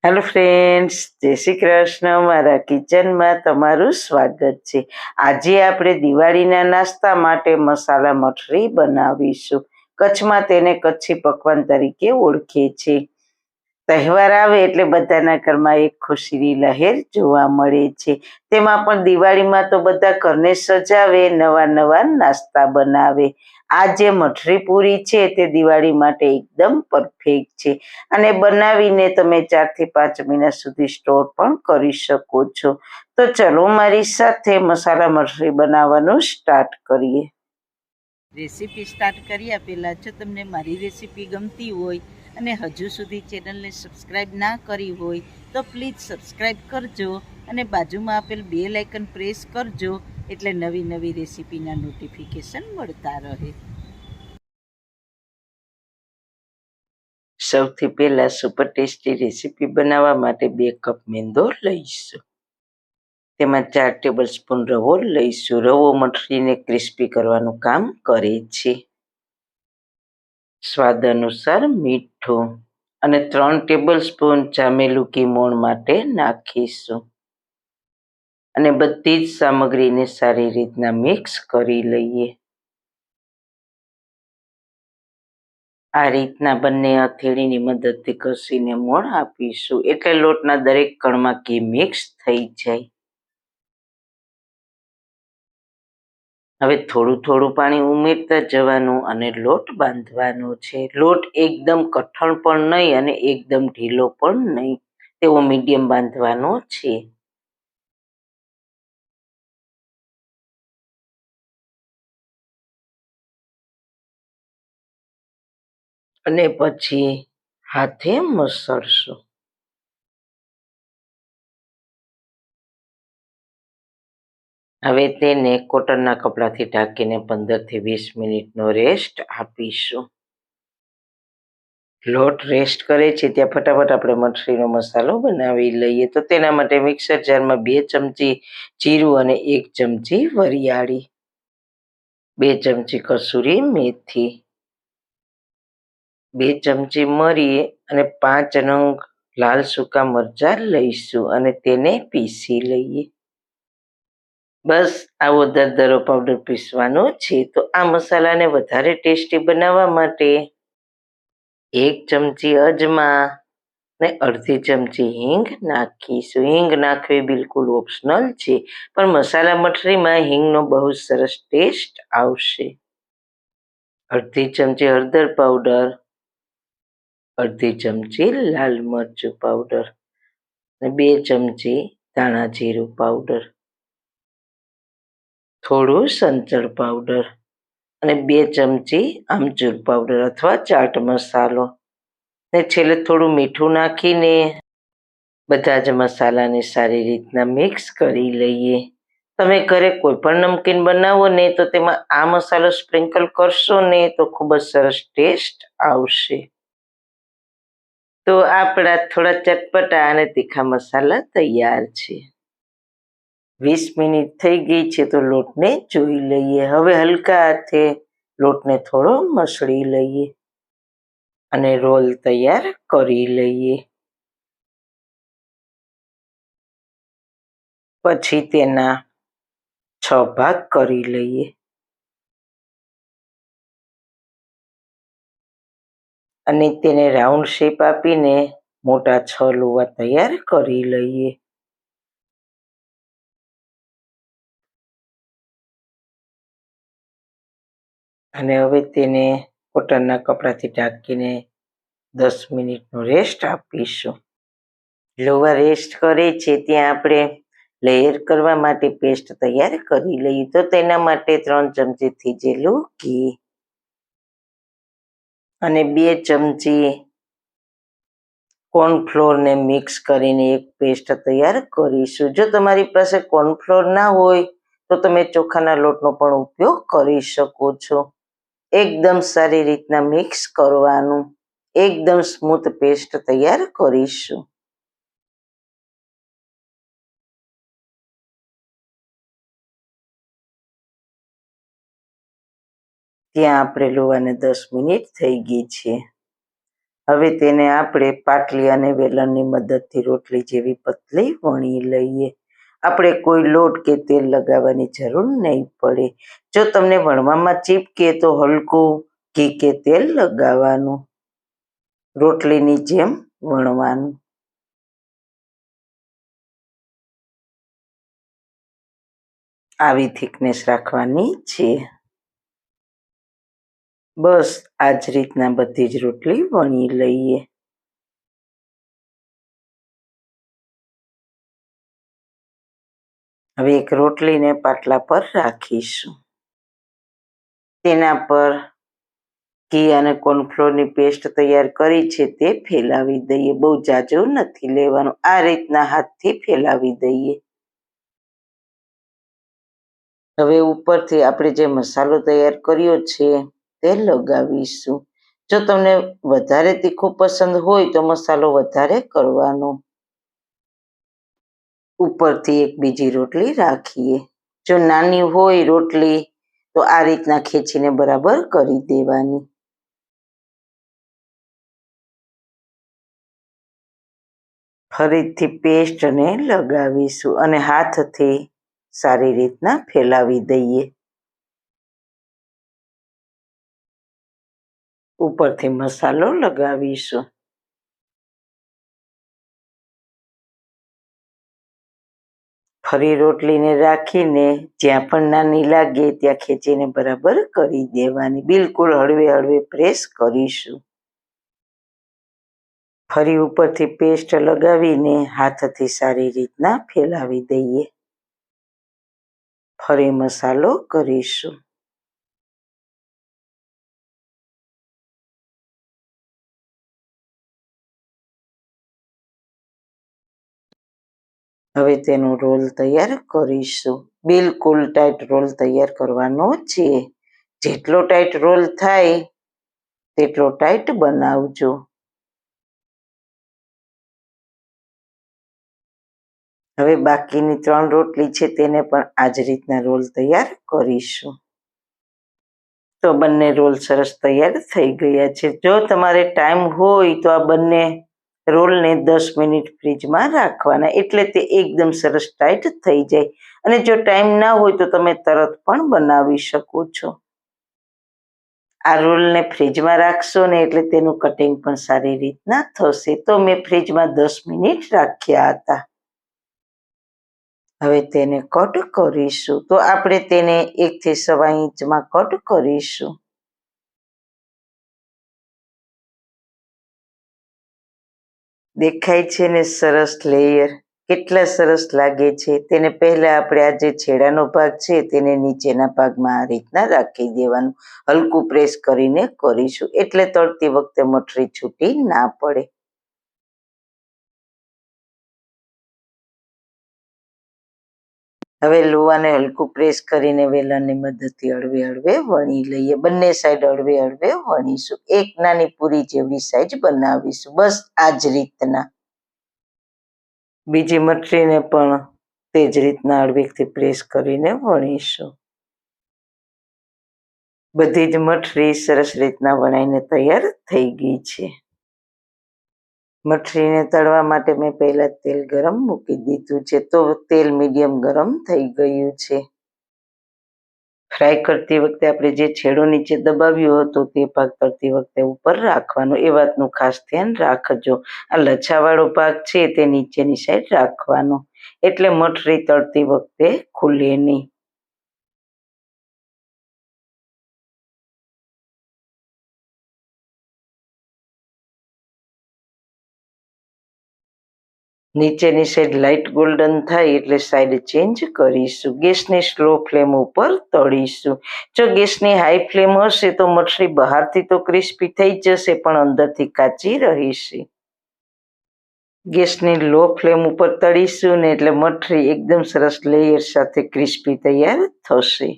Hello friends, જય શ્રી કૃષ્ણ. મારા કિચનમાં તમારું સ્વાગત છે. આજે આપણે દિવાળીના નાસ્તા માટે મસાલા મઠરી બનાવીશું. કચ્છમાં તેને કચ્છી પકવાન તરીકે ઓળખે છે. તહેવાર આવે એટલે બધાના ઘરમાં એક ખુશીની લહેર જોવા મળે છે. તેમાં પણ દિવાળીમાં તો બધા ઘરને સજાવે, નવા નવા નાસ્તા બનાવે. આ જે મઠરી પૂરી છે તે દિવાળી માટે એકદમ પરફેક્ટ છે અને બનાવીને તમે 4 થી 5 મહિના સુધી સ્ટોર પણ કરી શકો છો. તો ચલો મારી સાથે મસાલા મઠરી બનાવવાનું સ્ટાર્ટ કરીએ. રેસીપી સ્ટાર્ટ કર્યા પહેલાં જો તમને મારી રેસીપી ગમતી હોય અને હજુ સુધી ચેનલને સબસ્ક્રાઈબ ના કરી હોય તો પ્લીઝ સબસ્ક્રાઈબ કરજો અને બાજુમાં આપેલ બેલ આઇકન પ્રેસ કરજો, એટલે નવી નવી રેસીપીના નોટિફિકેશન મળતા રહે. સૌથી પહેલા સુપર ટેસ્ટી રેસીપી બનાવવા માટે 2 કપ મેંદો લઈશું. તેમાં 4 ટેબલ સ્પૂન રવો લઈશું. રવો મઠરીને ક્રિસ્પી કરવાનું કામ કરે છે. સ્વાદ અનુસાર મીઠું અને 3 ટેબલ સ્પૂન જામેલું ઘી મોણ માટે નાખીશું અને બધી જ સામગ્રીને સારી રીતના મિક્સ કરી લઈએ. આ રીતના બંને હથેળીની મદદથી ઘસીને મોણ આપીશું, એટલે લોટના દરેક કણમાં ઘી મિક્સ થઈ જાય. હવે થોડું થોડું પાણી ઉમેરતા જવાનું અને લોટ બાંધવાનો છે. લોટ એકદમ કઠણ પણ નહીં અને એકદમ ઢીલો પણ નહીં, તેવો મીડિયમ બાંધવાનો છે. અને પછી હાથે મસળશું. હવે તેને કોટનના કપડાથી ઢાંકીને 15 થી 20 મિનિટનો રેસ્ટ આપીશું. લોટ રેસ્ટ કરે છે ત્યાં ફટાફટ આપણે મઠરીનો મસાલો બનાવી લઈએ. તો તેના માટે મિક્સર જારમાં 2 ચમચી જીરું અને 1 ચમચી વરિયાળી, 2 ચમચી કસૂરી મેથી, 2 ચમચી મરી અને 5 નંગ લાલ સૂકા મરચાં લઈશું અને તેને પીસી લઈએ. બસ આવો દરદરો પાવડર પીસવાનો છે. તો આ મસાલાને વધારે ટેસ્ટી બનાવવા માટે 1 ચમચી અજમા ને અડધી ચમચી હિંગ નાખીશું. હિંગ નાખવી બિલકુલ ઓપ્શનલ છે, પણ મસાલા મઠરીમાં હિંગનો બહુ સરસ ટેસ્ટ આવશે. અડધી ચમચી હળદર પાવડર, અડધી ચમચી લાલ મરચું પાવડર અને 2 ચમચી ધાણા જીરું પાવડર, થોડું સંચળ પાવડર અને 2 ચમચી આમચૂર પાવડર અથવા ચાટ મસાલો ને છેલ્લે થોડું મીઠું નાખીને બધા જ મસાલાને સારી રીતના મિક્સ કરી લઈએ. તમે ઘરે કોઈ પણ નમકીન બનાવો ને તો તેમાં આ મસાલો સ્પ્રિંકલ કરશો ને તો ખૂબ જ સરસ ટેસ્ટ આવશે. તો આપણા થોડા ચટપટા અને તીખા મસાલા તૈયાર છે. 20 મિનિટ થઈ ગઈ છે તો લોટને જોઈ લઈએ. હવે હલકા હાથે લોટને થોડો મસળી લઈએ અને રોલ તૈયાર કરી લઈએ. પછી તેના 6 ભાગ કરી લઈએ અને તેને રાઉન્ડ શેપ આપીને મોટા 6 લુવા તૈયાર કરી લઈએ. અને હવે તેને કોટનના કપડાથી ઢાંકીને 10 મિનિટનો રેસ્ટ આપીશું. લુવા રેસ્ટ કરે છે ત્યાં આપણે લેયર કરવા માટે પેસ્ટ તૈયાર કરી લઈએ. તો તેના માટે 3 ચમચી થીજેલું ઘી અને 2 ચમચી કોર્નફ્લોરને મિક્સ કરીને એક પેસ્ટ તૈયાર કરીશું. જો તમારી પાસે કોર્નફ્લોર ના હોય તો તમે ચોખાના લોટનો પણ ઉપયોગ કરી શકો છો. એકદમ સારી રીતના મિક્સ કરવાનું, એકદમ સ્મૂથ પેસ્ટ તૈયાર કરીશું. ત્યાં આપણે લોવાને 10 મિનિટ થઈ ગઈ છે. હવે તેને આપણે પાટલી અને વેલણની મદદથી રોટલી જેવી પતલી વણી લઈએ. આપણે કોઈ લોટ કે તેલ લગાવવાની જરૂર નહીં પડે. જો તમને વણવામાં ચીપકે તો હલકું ઘી કે તેલ લગાવવાનું. રોટલીની જેમ વણવાનું. આવી થિકનેસ રાખવાની છે. બસ આ જ રીતના બધી જ રોટલી વણી લઈએ. હવે એક રોટલીને પાટલા પર રાખીશું. તેના પર ઘી અને કોર્નફ્લોરની પેસ્ટ તૈયાર કરી છે તે ફેલાવી દઈએ. બહુ જાજુ નથી લેવાનું. આ રીતના હાથથી ફેલાવી દઈએ. હવે ઉપરથી આપણે જે મસાલો તૈયાર કર્યો છે તે લગાવીશું. જો તમને વધારે તીખું પસંદ હોય તો મસાલો વધારે કરવાનો. ઉપરથી એક બીજી રોટલી રાખીએ. જો નાની હોય રોટલી તો આ રીતના ખેંચીને બરાબર કરી દેવાની. ફરીથી પેસ્ટને લગાવીશું અને હાથથી સારી રીતના ફેલાવી દઈએ. ઉપરથી મસાલો લગાવીશું. ફરી રોટલીને રાખીને જ્યાં પણ નાની લાગે ત્યાં ખેંચીને બરાબર કરી દેવાની. બિલકુલ હળવે હળવે પ્રેસ કરીશું. ફરી ઉપરથી પેસ્ટ લગાવીને હાથથી સારી રીતના ફેલાવી દઈએ. ફરી મસાલો કરીશું. હવે તેનો રોલ તૈયાર કરીશું. બિલકુલ ટાઈટ રોલ તૈયાર કરવાનો છે. જેટલો ટાઈટ રોલ થાય તેટલો ટાઈટ બનાવજો. હવે બાકીની 3 રોટલી છે તેને પણ આ જ રીતના રોલ તૈયાર કરીશું. તો બંને રોલ સરસ તૈયાર થઈ ગયા છે. જો તમારે ટાઈમ હોય તો આ બંને રોલને 10 મિનિટ ફ્રીજમાં રાખવાના, એટલે તે એકદમ સરસ ટાઈટ થઈ જાય. અને જો ટાઈમ ના હોય તો તમે તરત પણ બનાવી શકો છો. આ રોલને ફ્રીજમાં રાખશો ને એટલે તેનું કટિંગ પણ સારી રીતના થશે. તો મેં ફ્રીજમાં 10 મિનિટ રાખ્યા હતા. હવે તેને કટ કરીશું. તો આપણે તેને 1 થી 1.25 ઇંચમાં કટ કરીશું. દેખાય છે ને સરસ લેયર? કેટલા સરસ લાગે છે. તેને પહેલા આપણે આ જે છેડાનો ભાગ છે તેને નીચેના ભાગમાં આ રીતના રાખી દેવાનું. હલકું પ્રેસ કરીને કરીશું એટલે તળતી વખતે મઠરી છૂટી ના પડે. હવે લોવાને હલકું પ્રેસ કરીને વેલણની મદદથી હળવે હળવે વણી લઈએ. બંને સાઈડ હળવે હળવે વણીશું. એક નાની પૂરી જેવડી સાઈઝ બનાવીશું. બસ આ જ રીતના. બીજી મઠરીને પણ તે જ રીતના હળવેથી પ્રેસ કરીને વણીશું. બધી જ મઠરી સરસ રીતના વણાઈને તૈયાર થઈ ગઈ છે. મઠરીને તળવા માટે મેં પહેલા તેલ ગરમ મૂકી દીધું છે. તો તેલ મીડિયમ ગરમ થઈ ગયું છે. ફ્રાય કરતી વખતે આપણે જે છેડો નીચે દબાવ્યો હતો તે ભાગ તળતી વખતે ઉપર રાખવાનો. એ વાતનું ખાસ ધ્યાન રાખજો. આ લચ્છાવાળો ભાગ છે તે નીચેની સાઈડ રાખવાનો, એટલે મઠરી તળતી વખતે ખુલે નહીં. નીચેની સાઈડ લાઇટ ગોલ્ડન થાય એટલે સાઈડ ચેન્જ કરીશું. ગેસની સ્લો ફ્લેમ ઉપર તળીશું. જો ગેસની હાઈ ફ્લેમ હશે તો મઠરી બહારથી તો ક્રિસ્પી થઈ જશે પણ અંદરથી કાચી રહીશે. ગેસની લો ફ્લેમ ઉપર તળીશું ને એટલે મઠરી એકદમ સરસ લેયર સાથે ક્રિસ્પી તૈયાર થશે.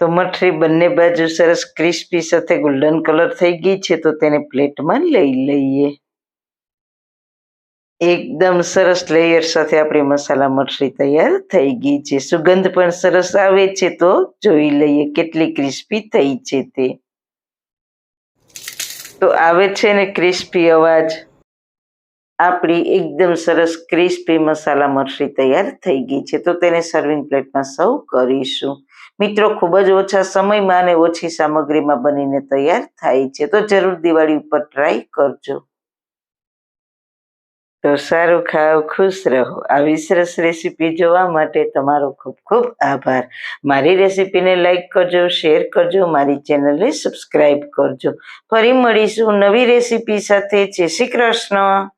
તો મઠરી બંને બાજુ સરસ ક્રિસ્પી સાથે ગોલ્ડન કલર થઈ ગઈ છે. તો તેને પ્લેટમાં લઈ લઈએ. એકદમ સરસ લેયર સાથે આપણી મસાલા મઠરી તૈયાર થઈ ગઈ છે. સુગંધ પણ સરસ આવે છે. તો જોઈ લઈએ કેટલી ક્રિસ્પી થઈ છે તે. તો આવે છે ને ક્રિસ્પી અવાજ. આપણી એકદમ સરસ ક્રિસ્પી મસાલા મઠરી તૈયાર થઈ ગઈ છે. તો તેને સર્વિંગ પ્લેટમાં સર્વ કરીશું. મિત્રો, ખૂબ જ ઓછા સમયમાં અને ઓછી સામગ્રીમાં બનીને તૈયાર થાય છે. તો જરૂર દિવાળી ઉપર ટ્રાય કરજો. તો સારું ખાઓ, ખુશ રહો. આવી સરસ રેસીપી જોવા માટે તમારો ખૂબ ખૂબ આભાર. મારી રેસીપીને લાઈક કરજો, શેર કરજો, મારી ચેનલને સબસ્ક્રાઈબ કરજો. ફરી મળીશું નવી રેસીપી સાથે. જય શ્રી કૃષ્ણ.